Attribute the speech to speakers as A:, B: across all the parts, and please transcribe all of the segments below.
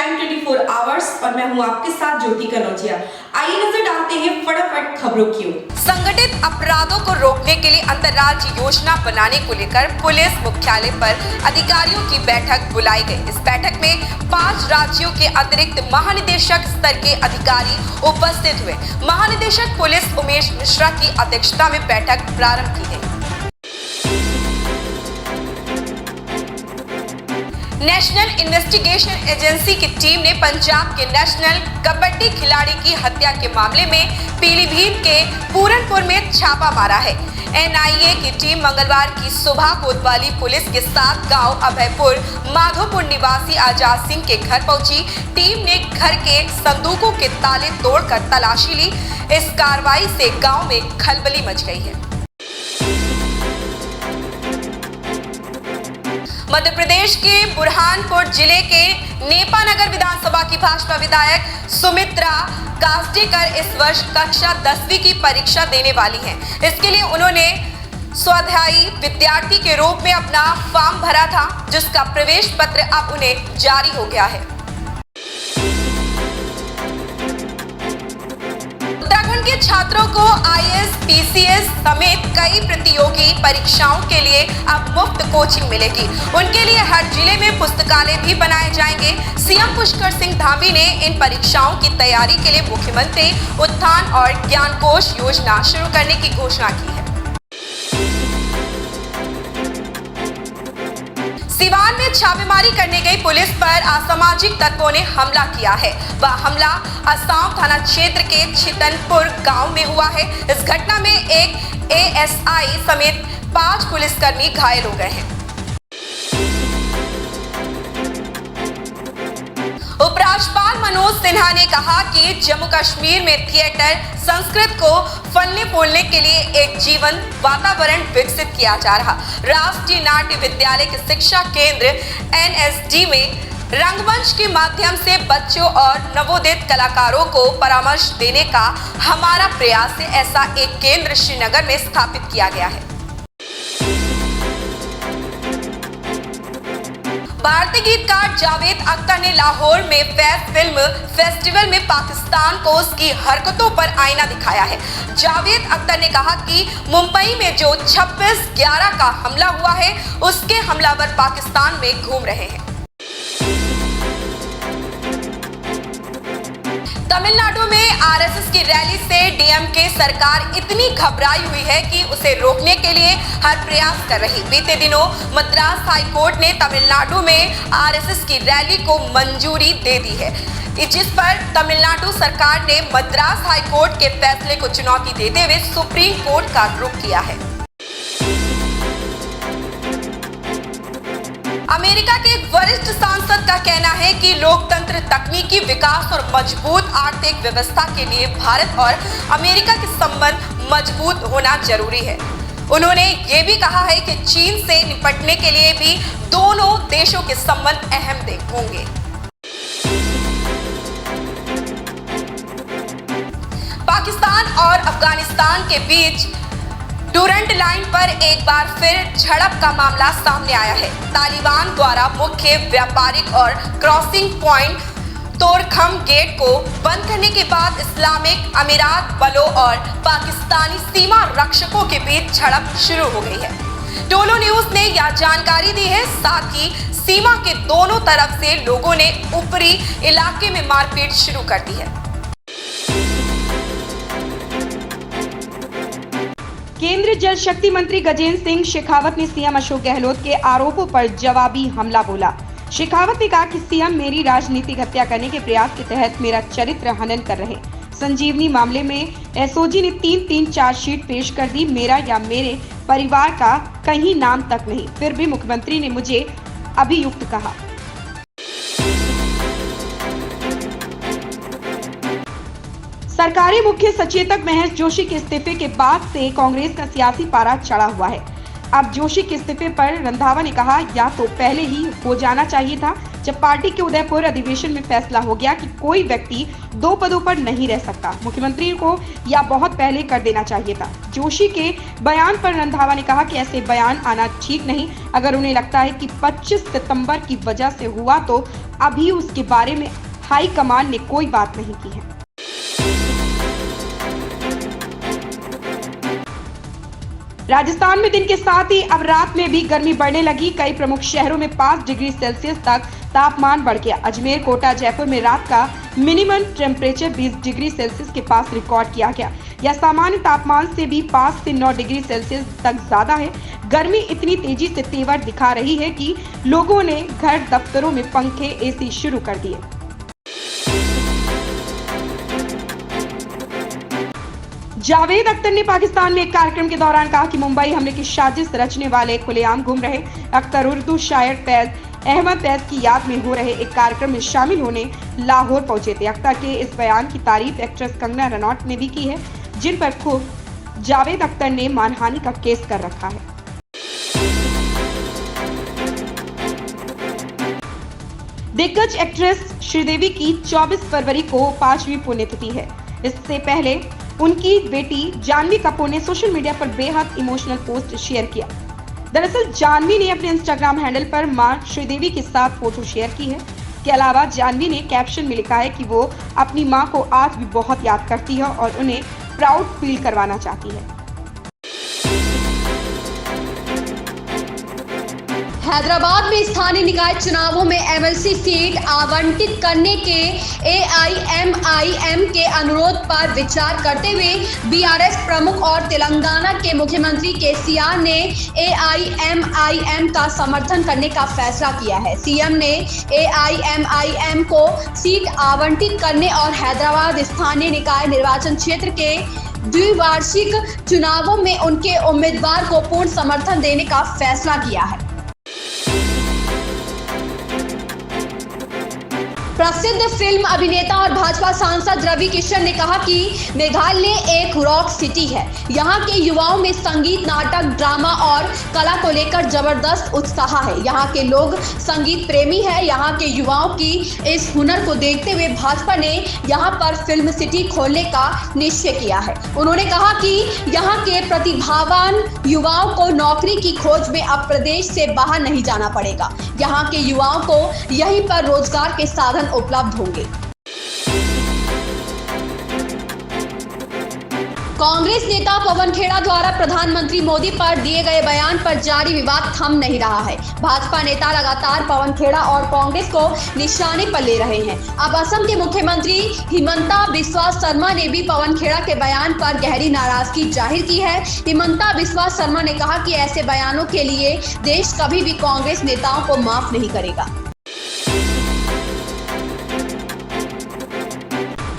A: Time 24 hours और मैं हूं आपके साथ ज्योति कनौजिया। आइए नजर डालते हैं फटाफट खबरों की ओर। संगठित अपराधों को रोकने के लिए अंतर्राज्यीय योजना बनाने को लेकर पुलिस मुख्यालय पर अधिकारियों की बैठक बुलाई गई। इस बैठक में 5 राज्यों के अतिरिक्त महानिदेशक स्तर के अधिकारी उपस्थित हुए। महानिदेशक पुलिस उमेश मिश्रा की अध्यक्षता में बैठक प्रारंभ की गई। नेशनल इन्वेस्टिगेशन एजेंसी की टीम ने पंजाब के नेशनल कबड्डी खिलाड़ी की हत्या के मामले में पीलीभीत के पूरनपुर में छापा मारा है। एनआईए की टीम मंगलवार की सुबह कोतवाली पुलिस के साथ गांव अभयपुर माधोपुर निवासी आजाद सिंह के घर पहुंची। टीम ने घर के संदूकों के ताले तोड़कर तलाशी ली। इस कार्रवाई से गांव में खलबली मच गई है। मध्य प्रदेश के बुरहानपुर जिले के नेपानगर विधानसभा की भाजपा विधायक सुमित्रा कास्डेकर इस वर्ष कक्षा 10वीं की परीक्षा देने वाली हैं। इसके लिए उन्होंने स्वाध्यायी विद्यार्थी के रूप में अपना फॉर्म भरा था, जिसका प्रवेश पत्र अब उन्हें जारी हो गया है। उत्तराखंड के छात्रों को आईएएस, पीसीएस समेत कई प्रतियोगी परीक्षाओं के लिए अब मुफ्त कोचिंग मिलेगी। उनके लिए हर जिले में पुस्तकालय भी बनाए जाएंगे। सीएम पुष्कर सिंह धामी ने इन परीक्षाओं की तैयारी के लिए मुख्यमंत्री उत्थान और ज्ञान कोष योजना शुरू करने की घोषणा की है। सिवान में छापेमारी करने गई पुलिस पर असामाजिक तत्वों ने हमला किया है। वह हमला असांव थाना क्षेत्र के छितनपुर गांव में हुआ है। इस घटना में एक एएसआई समेत 5 पुलिसकर्मी घायल हो गए हैं। उपराज्यपाल मनोज सिन्हा ने कहा कि जम्मू कश्मीर में थिएटर संस्कृत को फलने फूलने के लिए एक जीवन वातावरण विकसित किया जा रहा। राष्ट्रीय नाट्य विद्यालय के शिक्षा केंद्र एनएसडी में रंगमंच के माध्यम से बच्चों और नवोदित कलाकारों को परामर्श देने का हमारा प्रयास है। ऐसा एक केंद्र श्रीनगर में स्थापित किया गया है। भारतीय गीतकार जावेद अख्तर ने लाहौर में फैज फिल्म फेस्टिवल में पाकिस्तान को उसकी हरकतों पर आईना दिखाया है। जावेद अख्तर ने कहा कि मुंबई में जो 26/11 का हमला हुआ है, उसके हमलावर पाकिस्तान में घूम रहे हैं। तमिलनाडु में आरएसएस की रैली से डीएमके सरकार इतनी घबराई हुई है कि उसे रोकने के लिए हर प्रयास कर रही। बीते दिनों मद्रास हाई कोर्ट ने तमिलनाडु में आरएसएस की रैली को मंजूरी दे दी है, जिस पर तमिलनाडु सरकार ने मद्रास हाई कोर्ट के फैसले को चुनौती देते हुए सुप्रीम कोर्ट का रुख किया है। अमेरिका के एक वरिष्ठ सांसद का कहना है कि लोकतंत्र, तकनीकी विकास और मजबूत आर्थिक व्यवस्था के लिए भारत और अमेरिका के संबंध मजबूत होना जरूरी है। उन्होंने ये भी कहा है कि चीन से निपटने के लिए भी दोनों देशों के संबंध अहम होंगे। पाकिस्तान और अफगानिस्तान के बीच डूरंट लाइन पर एक बार फिर झड़प का मामला सामने आया है। तालिबान द्वारा मुख्य व्यापारिक और क्रॉसिंग पॉइंट तोरखम गेट को बंद करने के बाद इस्लामिक अमीरात बलों और पाकिस्तानी सीमा रक्षकों के बीच झड़प शुरू हो गई है। टोलो न्यूज ने यह जानकारी दी है। साथ ही सीमा के दोनों तरफ से लोगों ने ऊपरी इलाके में मारपीट शुरू कर दी है।
B: केंद्रीय जल शक्ति मंत्री गजेंद्र सिंह शेखावत ने सीएम अशोक गहलोत के आरोपों पर जवाबी हमला बोला। शेखावत ने कहा कि सीएम मेरी राजनीतिक हत्या करने के प्रयास के तहत मेरा चरित्र हनन कर रहे। संजीवनी मामले में एसओजी ने 3 चार्जशीट पेश कर दी। मेरा या मेरे परिवार का कहीं नाम तक नहीं, फिर भी मुख्यमंत्री ने मुझे अभियुक्त कहा। सरकारी मुख्य सचेतक महेश जोशी के इस्तीफे के बाद से कांग्रेस का सियासी पारा चढ़ा हुआ है। अब जोशी के इस्तीफे पर रंधावा ने कहा, या तो पहले ही हो जाना चाहिए था जब पार्टी के उदयपुर अधिवेशन में फैसला हो गया कि कोई व्यक्ति 2 पदों पर नहीं रह सकता। मुख्यमंत्री को यह बहुत पहले कर देना चाहिए था। जोशी के बयान पर रंधावा ने कहा कि ऐसे बयान आना ठीक नहीं। अगर उन्हें लगता है कि 25 सितंबर की वजह से हुआ तो अभी उसके बारे में हाईकमान ने कोई बात नहीं की है। राजस्थान में दिन के साथ ही अब रात में भी गर्मी बढ़ने लगी। कई प्रमुख शहरों में 5 डिग्री सेल्सियस तक तापमान बढ़ गया। अजमेर, कोटा, जयपुर में रात का मिनिमम टेम्परेचर 20 डिग्री सेल्सियस के पास रिकॉर्ड किया गया। यह सामान्य तापमान से भी 5 से 9 डिग्री सेल्सियस तक ज्यादा है। गर्मी इतनी तेजी से तेवर दिखा रही है कि लोगों ने घर, दफ्तरों में पंखे, एसी शुरू कर दिए। जावेद अख्तर ने पाकिस्तान में एक कार्यक्रम के दौरान कहा कि मुंबई हमले की साजिश रचने वाले खुलेआम घूम रहे। अख्तर उर्दू शायर फैज अहमद फैज की याद में हो रहे एक कार्यक्रम में शामिल होने लाहौर पहुंचे थे। अख्तर के इस बयान की तारीफ एक्ट्रेस कंगना रनौत ने भी की है, जिन पर खुद जावेद अख्तर ने मानहानि का केस कर रखा है। दिग्गज एक्ट्रेस श्रीदेवी की 24 फरवरी को 5वीं पुण्यतिथि है। इससे पहले उनकी बेटी जानवी कपूर ने सोशल मीडिया पर बेहद इमोशनल पोस्ट शेयर किया। दरअसल जानवी ने अपने इंस्टाग्राम हैंडल पर मां श्रीदेवी के साथ फोटो शेयर की है। इसके अलावा जानवी ने कैप्शन में लिखा है कि वो अपनी मां को आज भी बहुत याद करती है और उन्हें प्राउड फील करवाना चाहती है।
C: हैदराबाद में स्थानीय निकाय चुनावों में एमएलसी सीट आवंटित करने के एआईएमआईएम के अनुरोध पर विचार करते हुए बीआरएस प्रमुख और तेलंगाना के मुख्यमंत्री केसीआर ने एआईएमआईएम का समर्थन करने का फैसला किया है। सीएम ने एआईएमआईएम को सीट आवंटित करने और हैदराबाद स्थानीय निकाय निर्वाचन क्षेत्र के द्विवार्षिक चुनावों में उनके उम्मीदवार को पूर्ण समर्थन देने का फैसला किया है। प्रसिद्ध फिल्म अभिनेता और भाजपा सांसद रवि किशन ने कहा कि मेघालय एक रॉक सिटी है। यहाँ के युवाओं में संगीत, नाटक, ड्रामा और कला को लेकर जबरदस्त उत्साह है। यहाँ के लोग संगीत प्रेमी है। यहाँ के युवाओं की इस हुनर को देखते हुए भाजपा ने यहाँ पर फिल्म सिटी खोलने का निश्चय किया है। उन्होंने कहा कि यहाँ के प्रतिभावान युवाओं को नौकरी की खोज में अब प्रदेश से बाहर नहीं जाना पड़ेगा। यहाँ के युवाओं को यहीं पर रोजगार के साधन उपलब्ध होंगे। कांग्रेस नेता पवन खेड़ा द्वारा प्रधानमंत्री मोदी पर दिए गए बयान पर जारी विवाद थम नहीं रहा है। भाजपा नेता लगातार पवन खेड़ा और कांग्रेस को निशाने पर ले रहे हैं। अब असम के मुख्यमंत्री हिमंता बिस्वा शर्मा ने भी पवन खेड़ा के बयान पर गहरी नाराजगी जाहिर की है। हिमंता बिस्वा शर्मा ने कहा कि ऐसे बयानों के लिए देश कभी भी कांग्रेस नेताओं को माफ नहीं करेगा।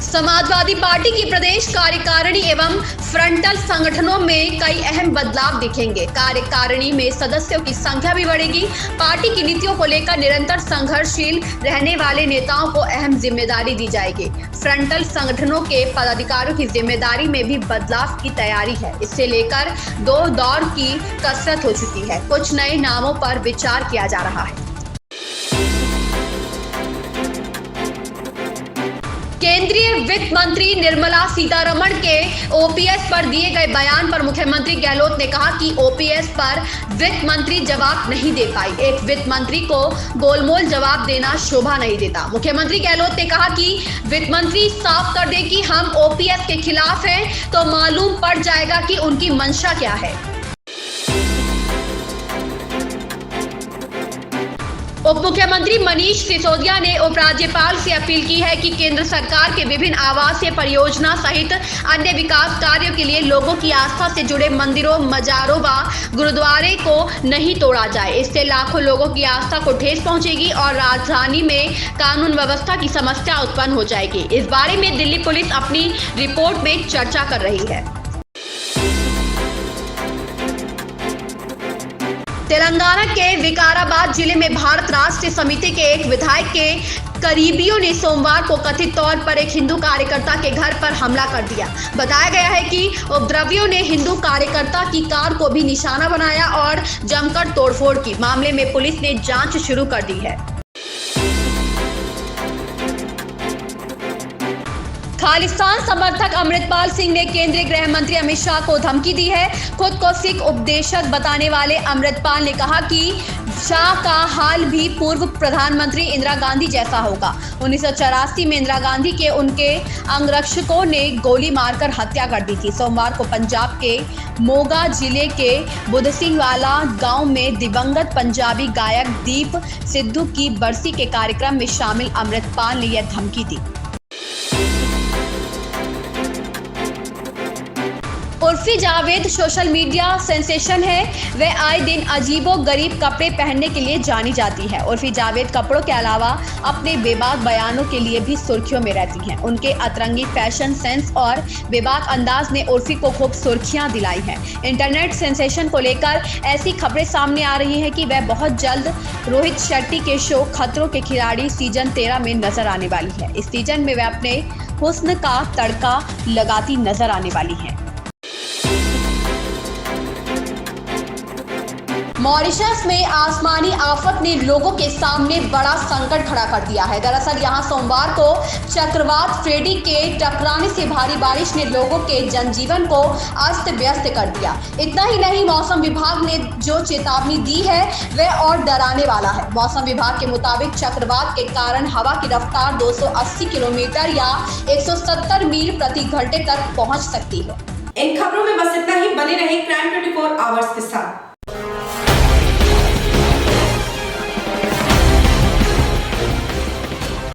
C: समाजवादी पार्टी की प्रदेश कार्यकारिणी एवं फ्रंटल संगठनों में कई अहम बदलाव दिखेंगे। कार्यकारिणी में सदस्यों की संख्या भी बढ़ेगी। पार्टी की नीतियों को लेकर निरंतर संघर्षशील रहने वाले नेताओं को अहम जिम्मेदारी दी जाएगी। फ्रंटल संगठनों के पदाधिकारियों की जिम्मेदारी में भी बदलाव की तैयारी है। इससे लेकर 2 दौर की कसरत हो चुकी है। कुछ नए नामों पर विचार किया जा रहा है। केंद्रीय वित्त मंत्री निर्मला सीतारमण के ओपीएस पर दिए गए बयान पर मुख्यमंत्री गहलोत ने कहा कि ओपीएस पर वित्त मंत्री जवाब नहीं दे पाई। एक वित्त मंत्री को गोलमोल जवाब देना शोभा नहीं देता। मुख्यमंत्री गहलोत ने कहा कि वित्त मंत्री साफ कर दे कि हम ओपीएस के खिलाफ हैं तो मालूम पड़ जाएगा कि उनकी मंशा क्या है। उप मुख्यमंत्री मनीष सिसोदिया ने उपराज्यपाल से अपील की है कि केंद्र सरकार के विभिन्न आवासीय परियोजना सहित अन्य विकास कार्यों के लिए लोगों की आस्था से जुड़े मंदिरों, मजारों व गुरुद्वारे को नहीं तोड़ा जाए। इससे लाखों लोगों की आस्था को ठेस पहुंचेगी और राजधानी में कानून व्यवस्था की समस्या उत्पन्न हो जाएगी। इस बारे में दिल्ली पुलिस अपनी रिपोर्ट में चर्चा कर रही है। तेलंगाना के विकाराबाद जिले में भारत राष्ट्र समिति के एक विधायक के करीबियों ने सोमवार को कथित तौर पर एक हिंदू कार्यकर्ता के घर पर हमला कर दिया। बताया गया है कि उपद्रवियों ने हिंदू कार्यकर्ता की कार को भी निशाना बनाया और जमकर तोड़फोड़ की। मामले में पुलिस ने जांच शुरू कर दी है। खालिस्तान समर्थक अमृतपाल सिंह ने केंद्रीय गृह मंत्री अमित शाह को धमकी दी है। खुद को सिख उपदेशक बताने वाले अमृतपाल ने कहा कि शाह का हाल भी पूर्व प्रधानमंत्री इंदिरा गांधी जैसा होगा। 1984 में इंदिरा गांधी के उनके अंगरक्षकों ने गोली मारकर हत्या कर दी थी। सोमवार को पंजाब के मोगा जिले के बुधसिंहवाला गांव में दिवंगत पंजाबी गायक दीप सिद्धू की बरसी के कार्यक्रम में शामिल अमृतपाल ने यह धमकी दी। Urfi Javed social media sensation है। वह आए दिन अजीबो गरीब कपड़े पहनने के लिए जानी जाती है। उर्फी जावेद कपड़ों के अलावा अपने बेबाक बयानों के लिए भी सुर्खियों में रहती हैं। उनके अतरंगी फैशन सेंस और बेबाक अंदाज ने उर्फी को खूब सुर्खियां दिलाई हैं। इंटरनेट सेंसेशन को लेकर ऐसी खबरें सामने आ रही हैं कि वह बहुत जल्द रोहित शेट्टी के शो खतरों के खिलाड़ी सीजन 13 में नजर आने वाली है। इस सीजन में वह अपने हुस्न का तड़का लगाती नजर आने वाली है। मॉरिशस में आसमानी आफत ने लोगों के सामने बड़ा संकट खड़ा कर दिया है। दरअसल यहां सोमवार को चक्रवात फ्रेडी के टकराने से भारी बारिश ने लोगों के जनजीवन को अस्त व्यस्त कर दिया। इतना ही नहीं, मौसम विभाग ने जो चेतावनी दी है वह और डराने वाला है। मौसम विभाग के मुताबिक चक्रवात के कारण हवा की रफ्तार 280 किलोमीटर या 170 मील प्रति घंटे तक पहुंच सकती है।
A: इन खबरों में बस इतना ही। बने रहे क्राइम 24 आवर्स के साथ।